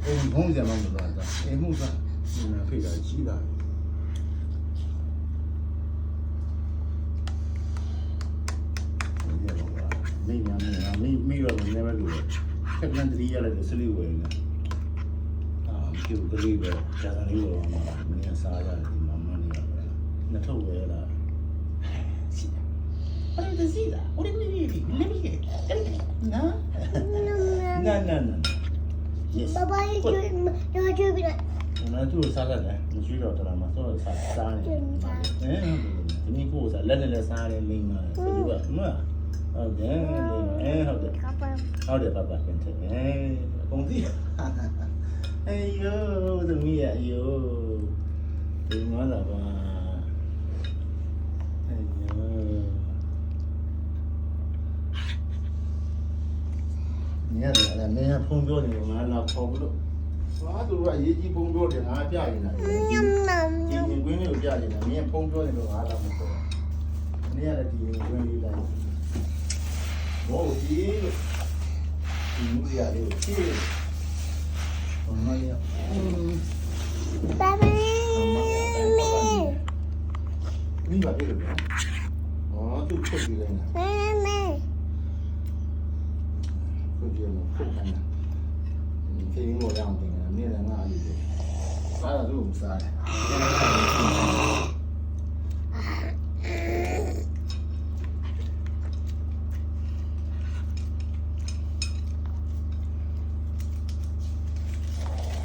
ဘုံစံမှမသွားတာအိမ်မှုကဖိတ်တာကြီးတာမိတော့လည်းလည်းလို့ခက်ကန်တရီရလည်းစလိဝဲနေဒီကလေးပဲဇာတ်လေးတော့မင်းစားရတယ်ဒီမမနေရတယ်နှစ်ထုပ်ပဲလားစီတာအဲ့ဒါစီတာဦးလေးလေးလေးလေးနော် yes 爸爸要去不了。那就啥个嘞？你睡着了吗？说啥呢？你过啥？来啥嘞？零啊，这个好的，好的，好的，爸爸跟着，公鸡，哎呦，怎么呀？哎呦，怎么了吧？哎呦。你看这，人家碰标的，俺那跑不了。俺都说一碰标的，俺别人了。你闺女有别人了，你碰标的都俺那不说。你看这地闺女来，我有地，你家里有地，我那里，爸爸，你把这个，哦，都出去了呢。出去了，后看呢。你这我两顶，你在哪里的？俺那都有啥的。